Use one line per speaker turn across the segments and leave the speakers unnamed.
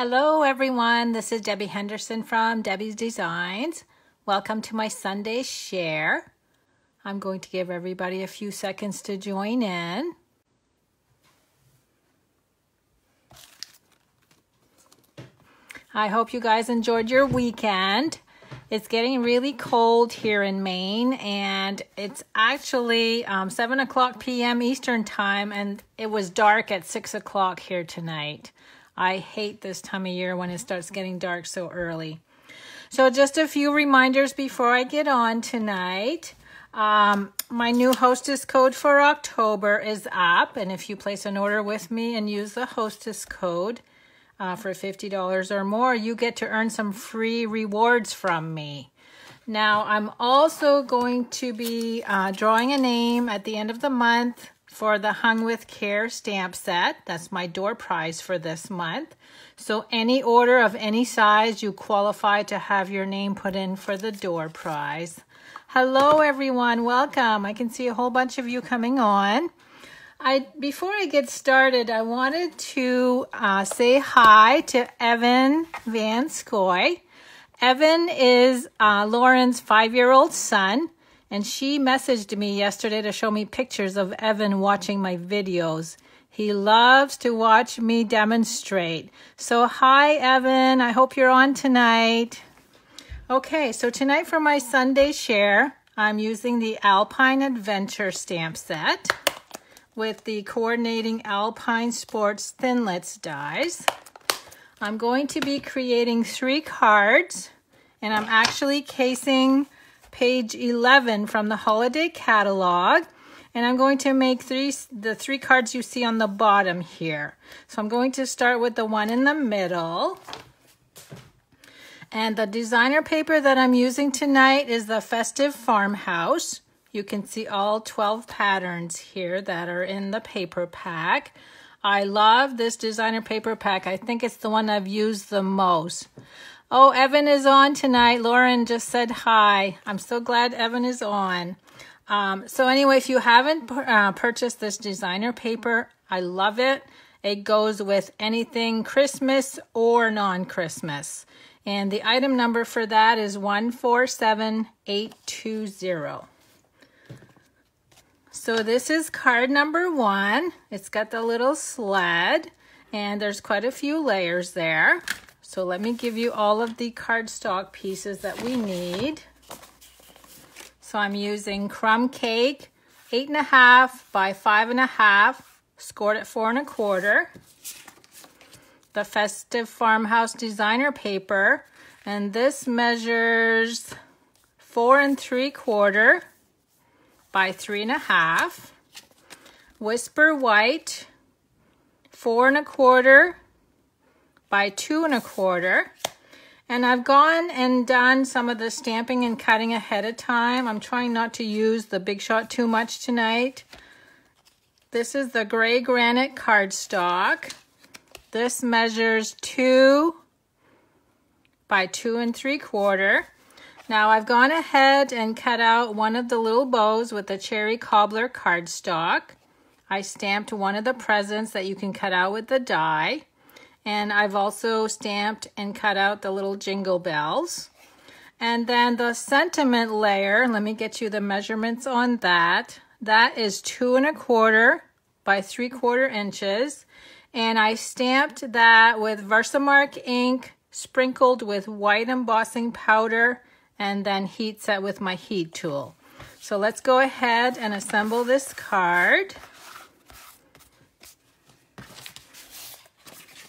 Hello everyone, this is Debbie Henderson from Debbie's Designs. Welcome to my Sunday share. I'm going to give everybody a few seconds to join in. I hope you guys enjoyed your weekend. It's getting really cold here in Maine, and it's actually 7 o'clock p.m. Eastern time, and it was dark at 6 o'clock here tonight. I hate this time of year when it starts getting dark so early. So just a few reminders before I get on tonight. My new hostess code for October is up, and if you place an order with me and use the hostess code for $50 or more, you get to earn some free rewards from me. Now, I'm also going to be drawing a name at the end of the month for the Hung with Care stamp set. That's my door prize for this month. So any order of any size, you qualify to have your name put in for the door prize. Hello everyone, welcome. I can see a whole bunch of you coming on. Before I get started, I wanted to say hi to Evan Van Scoy. Evan is Lauren's 5-year-old son. And she messaged me yesterday to show me pictures of Evan watching my videos. He loves to watch me demonstrate. So hi, Evan. I hope you're on tonight. Okay, so tonight for my Sunday share, I'm using the Alpine Adventures stamp set with the coordinating Alpine Sports Thinlits dies. I'm going to be creating 3 cards, and I'm actually casing page 11 from the holiday catalog, and I'm going to make the 3 cards you see on the bottom here. So I'm going to start with the one in the middle, and the designer paper that I'm using tonight is the Festive Farmhouse. You can see all 12 patterns here that are in the paper pack. I love this designer paper pack. I think it's the one I've used the most. Oh, Evan is on tonight. Lauren just said hi. I'm so glad Evan is on. So anyway, if you haven't purchased this designer paper, I love it. It goes with anything Christmas or non-Christmas. And the item number for that is 147820. So this is card number 1. It's got the little sled, and there's quite a few layers there. So let me give you all of the cardstock pieces that we need. So I'm using crumb cake, 8.5 by 5.5, scored at 4 1/4. The Festive Farmhouse designer paper, and this measures 4 3/4 by 3.5. Whisper white, 4 1/4 by 2 1/4. And I've gone and done some of the stamping and cutting ahead of time. I'm trying not to use the Big Shot too much tonight. This is the gray granite cardstock. This measures 2 by 2 3/4. Now I've gone ahead and cut out one of the little bows with the cherry cobbler cardstock. I stamped one of the presents that you can cut out with the die. And I've also stamped and cut out the little jingle bells. And then the sentiment layer, let me get you the measurements on that. That is 2 1/4 by 3/4 inches. And I stamped that with Versamark ink, sprinkled with white embossing powder, and then heat set with my heat tool. So let's go ahead and assemble this card.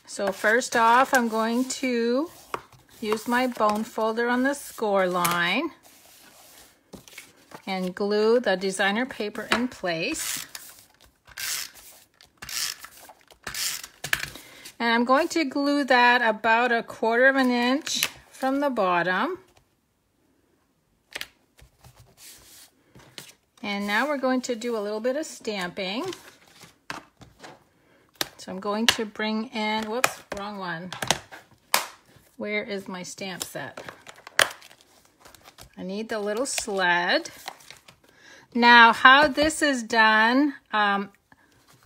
So first off, I'm going to use my bone folder on the score line and glue the designer paper in place. And I'm going to glue that about 1/4 inch from the bottom. And now we're going to do a little bit of stamping. So I'm going to bring in, whoops, wrong one. Where is my stamp set? I need the little sled. Now, how this is done,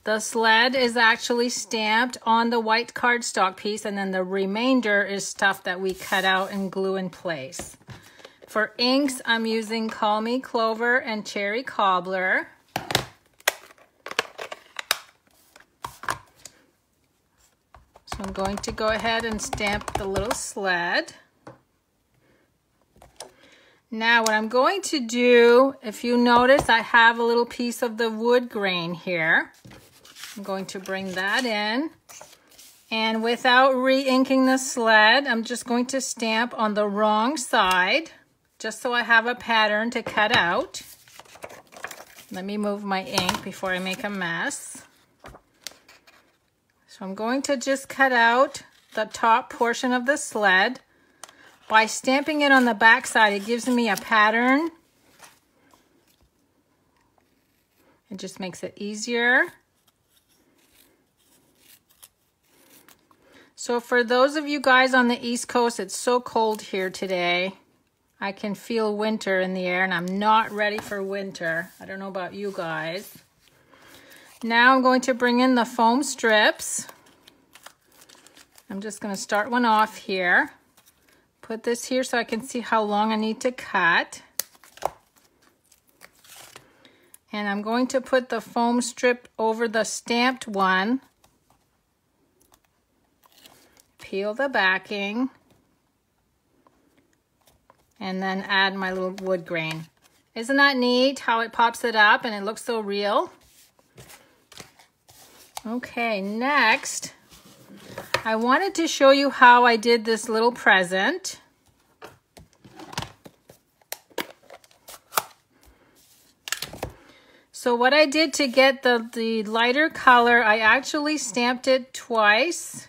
The sled is actually stamped on the white cardstock piece, and then the remainder is stuff that we cut out and glue in place. For inks, I'm using Call Me Clover and Cherry Cobbler. So I'm going to go ahead and stamp the little sled. Now what I'm going to do, if you notice, I have a little piece of the wood grain here. I'm going to bring that in. And without re-inking the sled, I'm just going to stamp on the wrong side, just so I have a pattern to cut out. Let me move my ink before I make a mess. So I'm going to just cut out the top portion of the sled. By stamping it on the back side, it gives me a pattern. It just makes it easier. So for those of you guys on the East Coast, it's so cold here today. I can feel winter in the air, and I'm not ready for winter. I don't know about you guys. Now I'm going to bring in the foam strips. I'm just going to start one off here. Put this here so I can see how long I need to cut. And I'm going to put the foam strip over the stamped one. Peel the backing. And then add my little wood grain. Isn't that neat how it pops it up and it looks so real? Okay, next, I wanted to show you how I did this little present. So what I did to get the lighter color, I actually stamped it twice.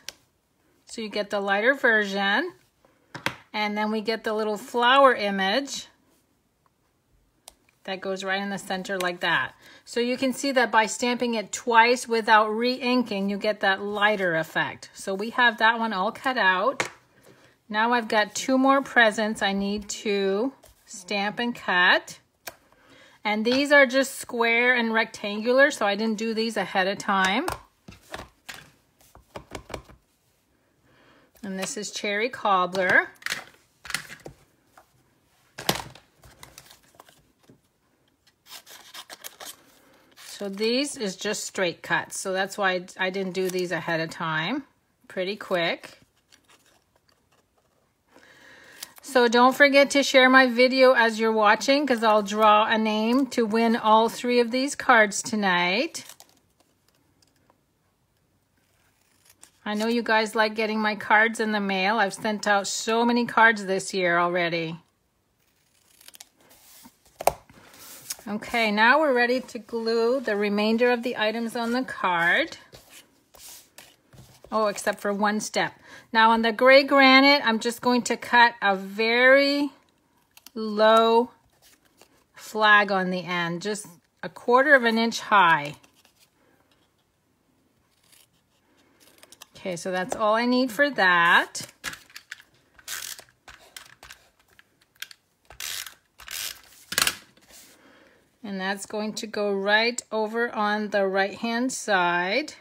So you get the lighter version. And then we get the little flower image that goes right in the center like that. So you can see that by stamping it twice without re-inking, you get that lighter effect. So we have that one all cut out. Now I've got two more presents I need to stamp and cut. And these are just square and rectangular, so I didn't do these ahead of time. And this is Cherry Cobbler. So these is just straight cuts. So that's why I didn't do these ahead of time. Pretty quick. So don't forget to share my video as you're watching, because I'll draw a name to win all 3 of these cards tonight. I know you guys like getting my cards in the mail. I've sent out so many cards this year already. Okay, now we're ready to glue the remainder of the items on the card. Oh, except for one step. Now on the gray granite, I'm just going to cut a very low flag on the end, just 1/4 of an inch high. Okay, so that's all I need for that. And that's going to go right over on the right-hand side.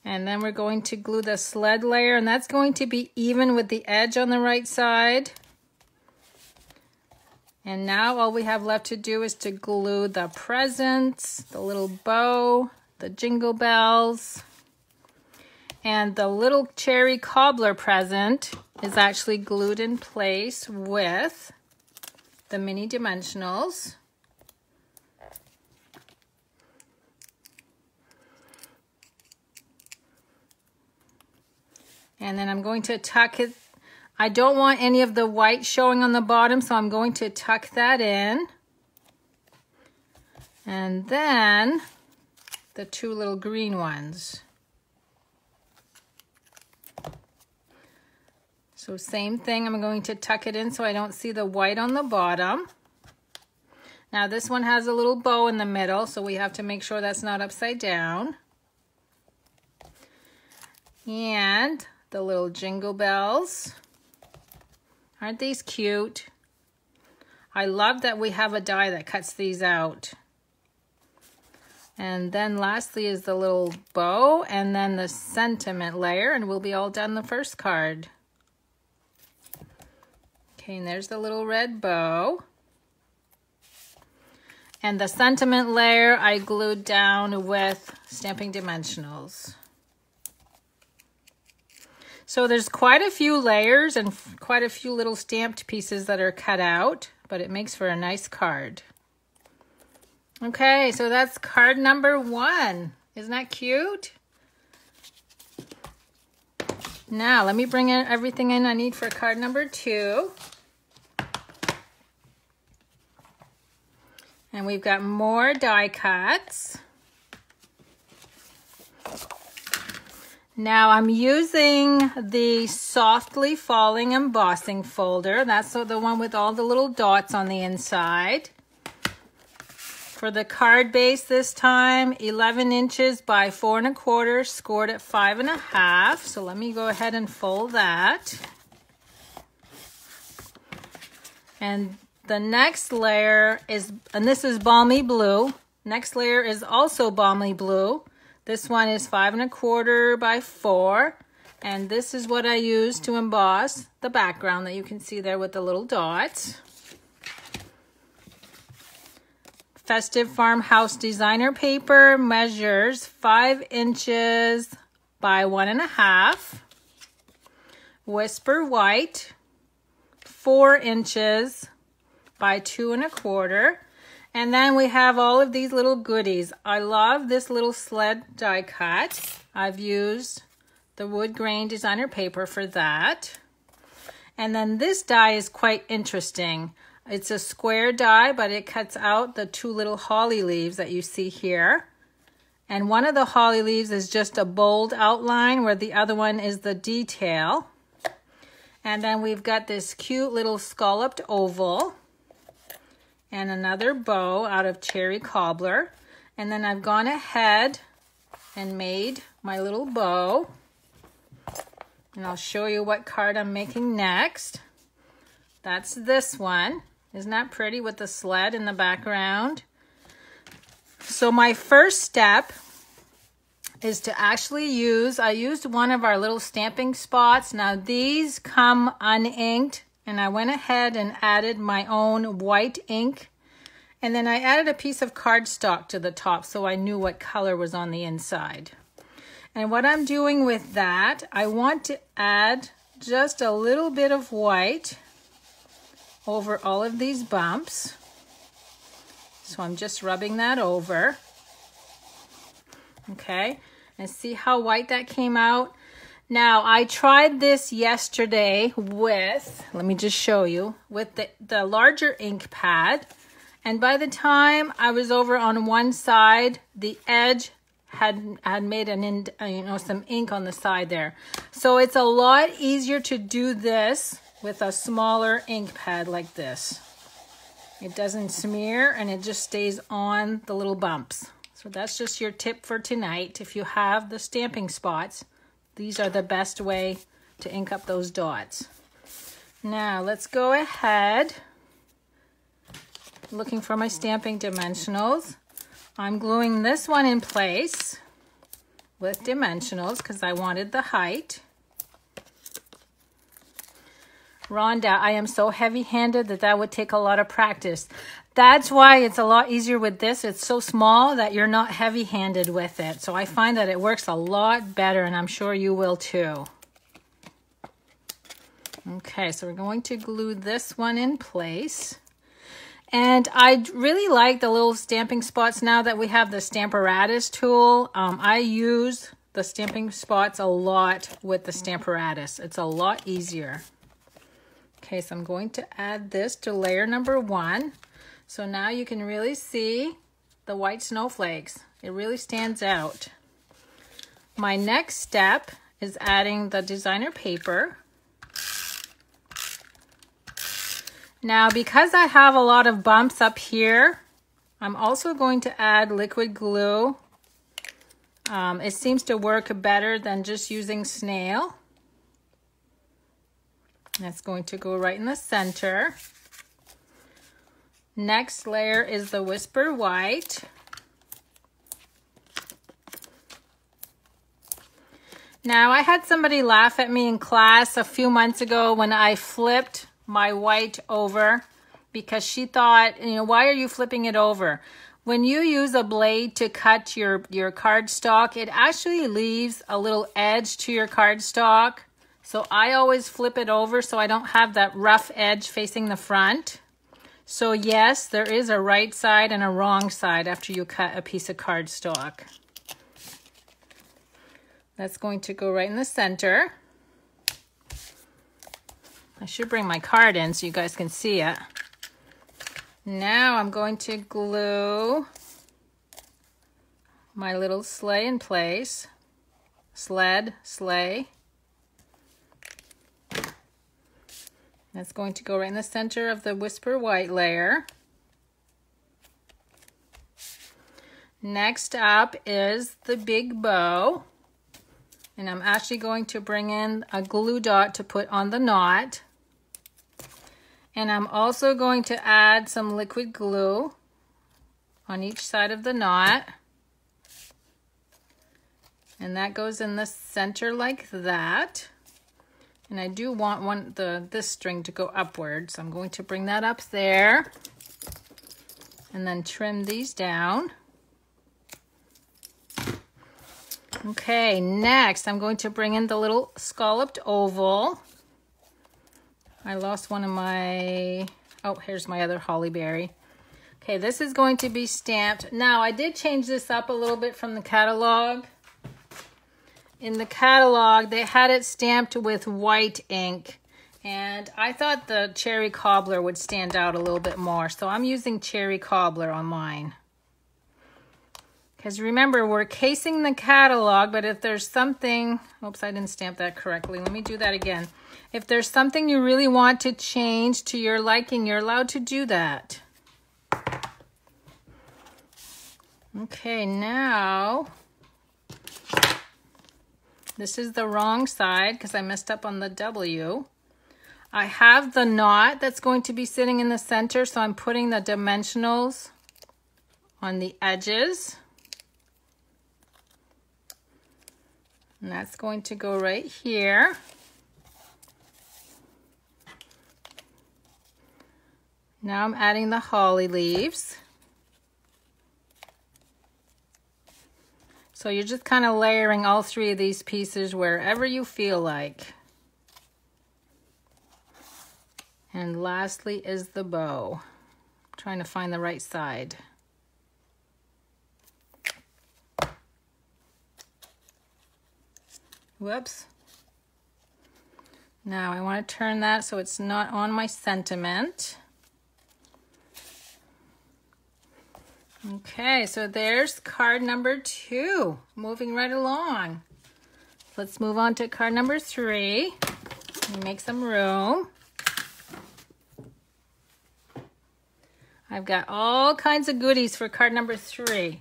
And then we're going to glue the sled layer, and that's going to be even with the edge on the right side. And now all we have left to do is to glue the presents, the little bow, the jingle bells. And the little Cherry Cobbler present is actually glued in place with the mini dimensionals. And then I'm going to tuck it. I don't want any of the white showing on the bottom, so I'm going to tuck that in. And then the 2 little green ones. So same thing, I'm going to tuck it in so I don't see the white on the bottom. Now this one has a little bow in the middle, so we have to make sure that's not upside down. And the little jingle bells. Aren't these cute? I love that we have a die that cuts these out. And then lastly is the little bow and then the sentiment layer, and we'll be all done the first card. Okay, and there's the little red bow. And the sentiment layer I glued down with Stamping Dimensionals. So there's quite a few layers and quite a few little stamped pieces that are cut out, but it makes for a nice card. Okay, so that's card number 1. Isn't that cute? Now, let me bring in everything in I need for card number 2. And we've got more die cuts. Now I'm using the Softly Falling embossing folder. That's the one with all the little dots on the inside. For the card base this time, 11 inches by 4 1/4, scored at 5 1/2. So let me go ahead and fold that. And the next layer is, and this is Balmy Blue. Next layer is also Balmy Blue. This one is 5 1/4 by 4. And this is what I use to emboss the background that you can see there with the little dots. Festive Farmhouse designer paper measures 5 inches by 1 1/2. Whisper white, 4 inches by 2 1/4. And then we have all of these little goodies. I love this little sled die cut. I've used the wood grain designer paper for that. And then this die is quite interesting. It's a square die, but it cuts out the 2 little holly leaves that you see here. And one of the holly leaves is just a bold outline, where the other one is the detail. And then we've got this cute little scalloped oval and another bow out of cherry cobbler. And then I've gone ahead and made my little bow. And I'll show you what card I'm making next. That's this one. Isn't that pretty with the sled in the background? So my first step is to actually I used one of our little stamping spots. Now these come uninked, and I went ahead and added my own white ink. And then I added a piece of cardstock to the top so I knew what color was on the inside. And what I'm doing with that, I want to add just a little bit of white over all of these bumps. So I'm just rubbing that over. Okay, and see how white that came out? Now, I tried this yesterday with, let me just show you, with the larger ink pad. And by the time I was over on one side, the edge had made some ink on the side there. So it's a lot easier to do this with a smaller ink pad like this. It doesn't smear and it just stays on the little bumps. So that's just your tip for tonight. If you have the stamping spots, these are the best way to ink up those dots. Now let's go ahead. Looking for my Stamping Dimensionals. I'm gluing this one in place with dimensionals because I wanted the height. Rhonda, I am so heavy-handed that would take a lot of practice. That's why it's a lot easier with this. It's so small that you're not heavy-handed with it. So I find that it works a lot better, and I'm sure you will too. Okay, so we're going to glue this one in place. And I really like the little stamping spots now that we have the Stamparatus tool. I use the stamping spots a lot with the Stamparatus. It's a lot easier. Okay, so I'm going to add this to layer number 1. So now you can really see the white snowflakes. It really stands out. My next step is adding the designer paper. Now, because I have a lot of bumps up here, I'm also going to add liquid glue. It seems to work better than just using snail. That's going to go right in the center. Next layer is the Whisper White. Now, I had somebody laugh at me in class a few months ago when I flipped my white over because she thought, you know, why are you flipping it over? When you use a blade to cut your cardstock, it actually leaves a little edge to your cardstock. So I always flip it over so I don't have that rough edge facing the front. So yes, there is a right side and a wrong side after you cut a piece of cardstock. That's going to go right in the center. I should bring my card in so you guys can see it. Now I'm going to glue my little sleigh in place. Sleigh. That's going to go right in the center of the Whisper White layer. Next up is the big bow. And I'm actually going to bring in a glue dot to put on the knot. And I'm also going to add some liquid glue on each side of the knot. And that goes in the center like that. And I do want this string to go upward, so I'm going to bring that up there. And then trim these down. Okay, next I'm going to bring in the little scalloped oval. I lost one of my, oh, here's my other holly berry. Okay, this is going to be stamped. Now, I did change this up a little bit from the catalog. In the catalog, they had it stamped with white ink. And I thought the cherry cobbler would stand out a little bit more. So I'm using cherry cobbler on mine. Because remember, we're casing the catalog, but if there's something, oops, I didn't stamp that correctly. Let me do that again. If there's something you really want to change to your liking, you're allowed to do that. Okay, now, this is the wrong side because I messed up on the W. I have the knot that's going to be sitting in the center, so I'm putting the dimensionals on the edges. And that's going to go right here. Now I'm adding the holly leaves. So you're just kind of layering all three of these pieces wherever you feel like. And lastly is the bow. I'm trying to find the right side. Whoops. Now I want to turn that so it's not on my sentiment. Okay, so there's card number 2. Moving right along. Let's move on to card number 3. Let me make some room. I've got all kinds of goodies for card number 3.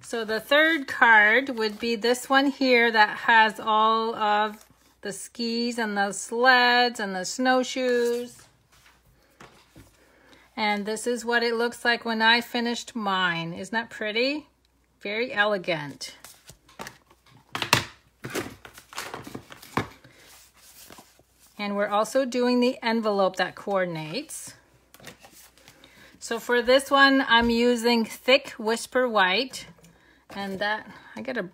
So the third card would be this one here that has all of the skis and the sleds and the snowshoes. And this is what it looks like when I finished mine. Isn't that pretty? Very elegant. And we're also doing the envelope that coordinates. So for this one, I'm using thick Whisper White. And that, I don't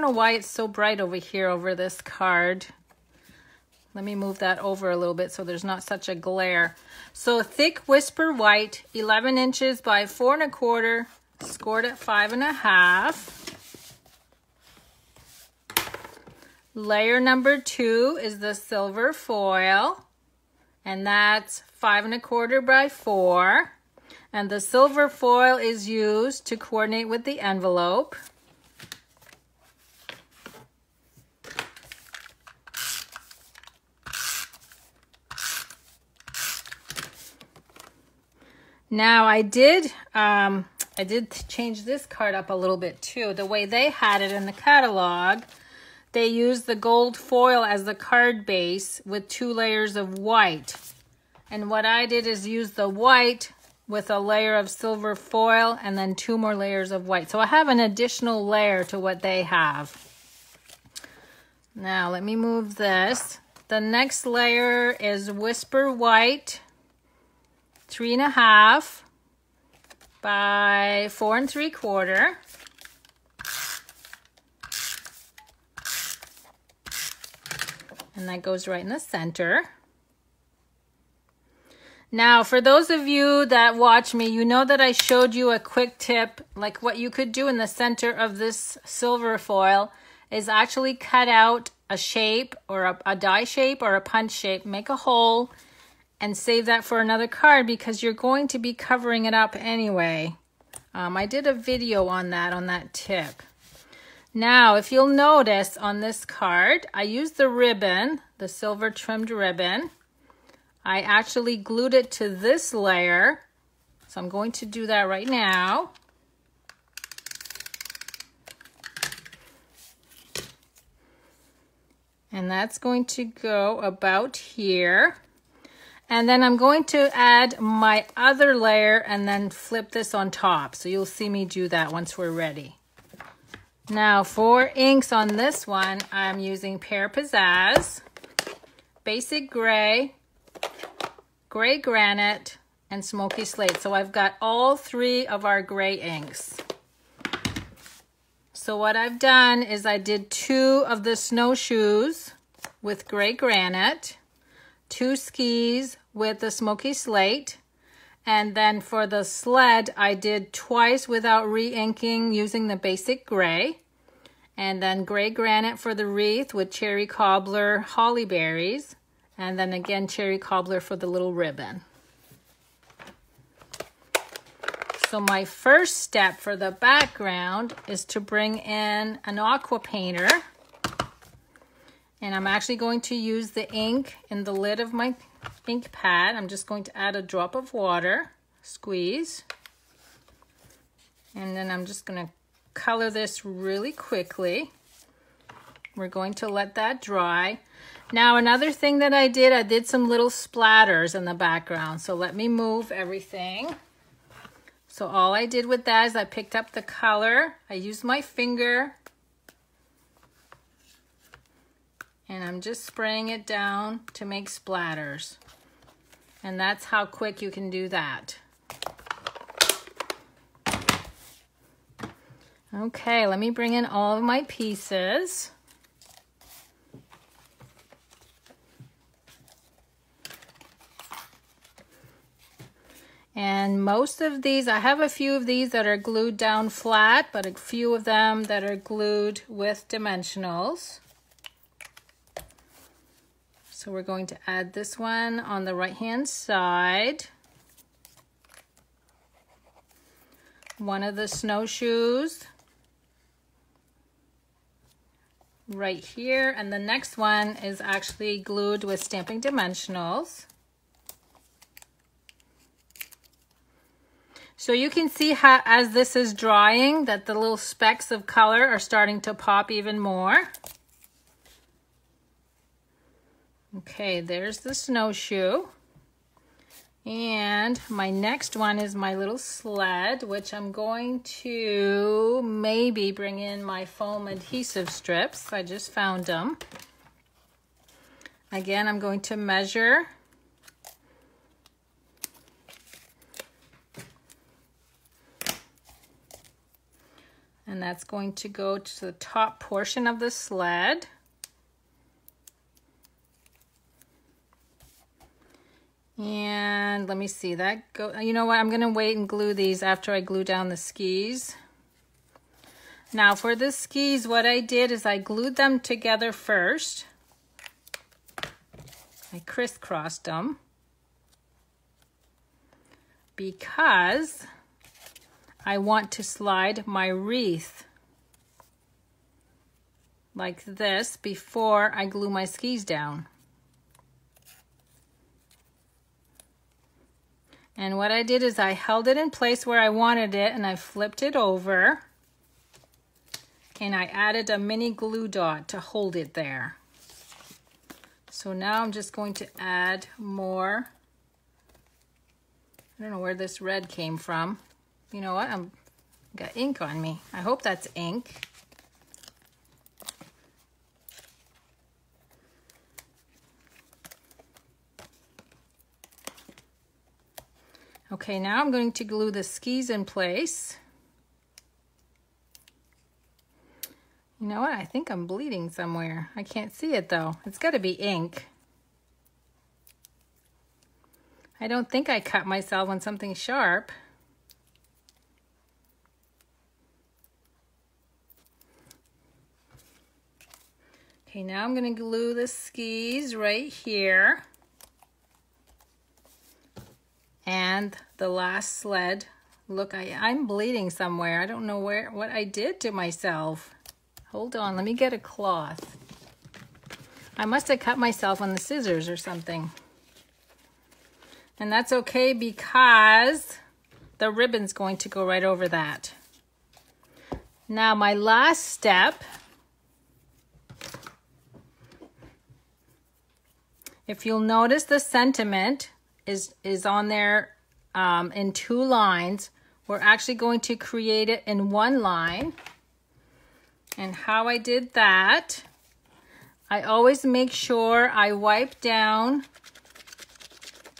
know why it's so bright over here over this card. Let me move that over a little bit so there's not such a glare. So thick Whisper White, 11 inches by 4 1/4, scored at 5.5. Layer number 2 is the silver foil, and that's 5 1/4 by 4. And the silver foil is used to coordinate with the envelope. Now I did change this card up a little bit too. The way they had it in the catalog, they use the gold foil as the card base with 2 layers of white. And what I did is use the white with a layer of silver foil and then 2 more layers of white. So I have an additional layer to what they have. Now let me move this. The next layer is Whisper White, 3.5 by 4 3/4. And that goes right in the center. Now, for those of you that watch me, you know that I showed you a quick tip, like what you could do in the center of this silver foil is actually cut out a shape or a die shape or a punch shape, make a hole and save that for another card because you're going to be covering it up anyway. I did a video on that tip. Now, if you'll notice on this card, I used the ribbon, the silver trimmed ribbon. I actually glued it to this layer. So I'm going to do that right now. And that's going to go about here. And then I'm going to add my other layer and then flip this on top. So you'll see me do that once we're ready. Now for inks on this one, I'm using Pear Pizzazz, Basic Gray, Gray Granite, and Smoky Slate. So I've got all 3 of our gray inks. So what I've done is I did 2 of the snowshoes with Gray Granite, 2 skis with the Smoky Slate, and then for the sled, I did twice without re-inking using the Basic Gray. And then Gray Granite for the wreath with Cherry Cobbler Holly Berries. And then again, Cherry Cobbler for the little ribbon. So my first step for the background is to bring in an aqua painter. And I'm actually going to use the ink in the lid of my ink pad. I'm just going to add a drop of water, squeeze. And then I'm just going to color this really quickly. We're going to let that dry. Now another thing that I did some little splatters in the background. So let me move everything. So all I did with that is I picked up the color. I used my finger. And I'm just spraying it down to make splatters. And that's how quick you can do that. Okay, let me bring in all of my pieces. And most of these, I have a few of these that are glued down flat, but a few of them that are glued with dimensionals. So we're going to add this one on the right-hand side. One of the snowshoes right here, and the next one is actually glued with Stampin' Dimensionals. So you can see how, as this is drying, that the little specks of color are starting to pop even more. Okay, there's the snowshoe. And my next one is my little sled, which I'm going to maybe bring in my foam adhesive strips. I just found them. Again, I'm going to measure. And that's going to go to the top portion of the sled. And let me see that go. You know what? I'm going to wait and glue these after I glue down the skis. Now for the skis, what I did is I glued them together first. I crisscrossed them because I want to slide my wreath like this before I glue my skis down. And what I did is I held it in place where I wanted it and I flipped it over. and I added a mini glue dot to hold it there. So now I'm just going to add more. I don't know where this red came from. You know what? I've got ink on me. I hope that's ink. Okay, now I'm going to glue the skis in place. You know what? I think I'm bleeding somewhere. I can't see it though. It's got to be ink. I don't think I cut myself on something sharp. Okay, now I'm going to glue the skis right here. And the last sled. Look, I'm bleeding somewhere. I don't know what I did to myself. Hold on, let me get a cloth. I must have cut myself on the scissors or something. And that's okay because the ribbon's going to go right over that. Now my last step, if you'll notice the sentiment is on there in 2 lines. We're actually going to create it in 1 line. And how I did that, I always make sure I wipe down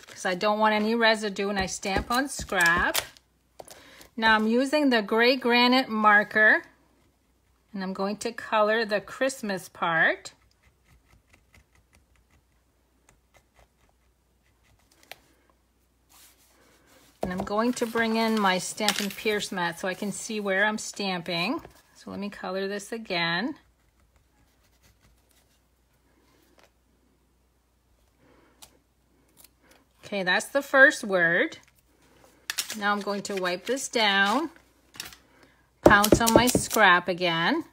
because I don't want any residue, and I stamp on scrap. Now I'm using the gray granite marker, and I'm going to color the Christmas part. And I'm going to bring in my Stampin' Pierce mat so I can see where I'm stamping. So let me color this again. Okay, that's the first word. Now I'm going to wipe this down, pounce on my scrap again,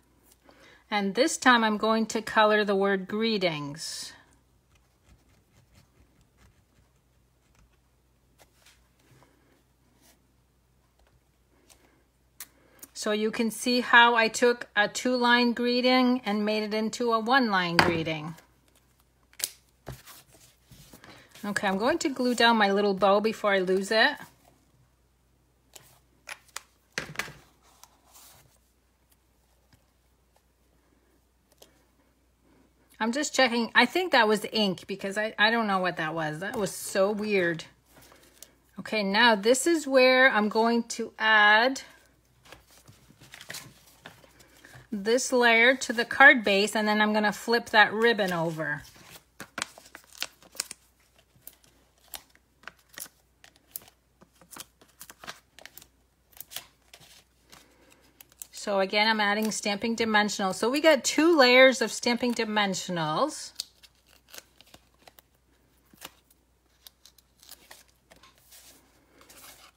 and this time I'm going to color the word greetings. So you can see how I took a 2-line greeting and made it into a 1-line greeting. Okay, I'm going to glue down my little bow before I lose it. I'm just checking. I think that was ink because I don't know what that was. That was so weird. Okay, now this is where I'm going to add this layer to the card base, and then I'm going to flip that ribbon over. So again, I'm adding Stamping Dimensionals. So we got 2 layers of Stamping Dimensionals.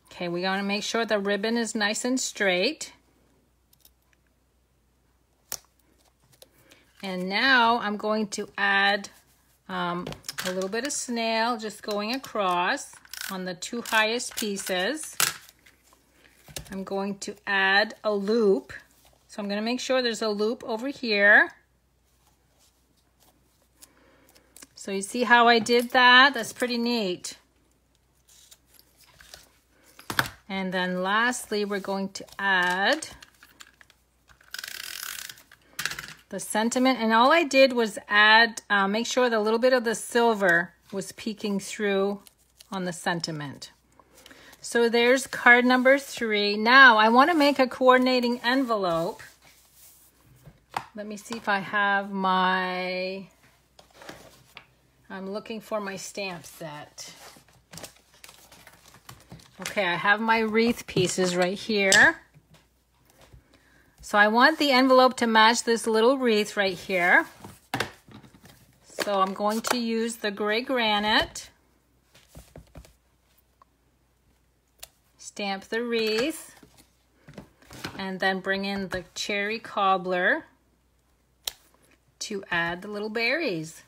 Okay, we want to make sure the ribbon is nice and straight. And now I'm going to add a little bit of snail just going across on the 2 highest pieces. I'm going to add a loop. So I'm going to make sure there's a loop over here. So you see how I did that? That's pretty neat. And then lastly, we're going to add the sentiment, and all I did was add, make sure that a little bit of the silver was peeking through on the sentiment. So there's card number 3. Now I want to make a coordinating envelope. Let me see if I have my, I'm looking for my stamp set. Okay, I have my wreath pieces right here. So I want the envelope to match this little wreath right here. So I'm going to use the gray granite. Stamp the wreath. And then bring in the cherry cobbler to add the little berries.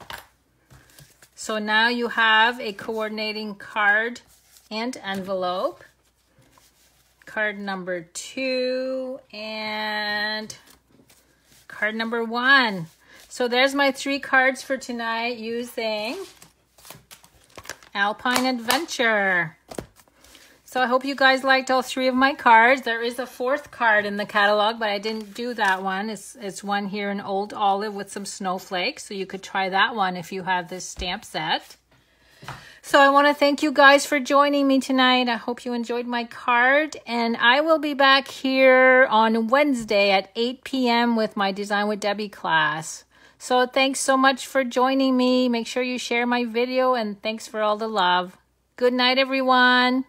So now you have a coordinating card and envelope. Card number 2, and card number 1. So there's my 3 cards for tonight using Alpine Adventure. So I hope you guys liked all 3 of my cards. There is a 4th card in the catalog, but I didn't do that one. It's one here in Old Olive with some snowflakes. So you could try that one if you have this stamp set. So I want to thank you guys for joining me tonight. I hope you enjoyed my card. And I will be back here on Wednesday at 8 p.m. with my Design with Debbie class. So thanks so much for joining me. Make sure you share my video, and thanks for all the love. Good night, everyone.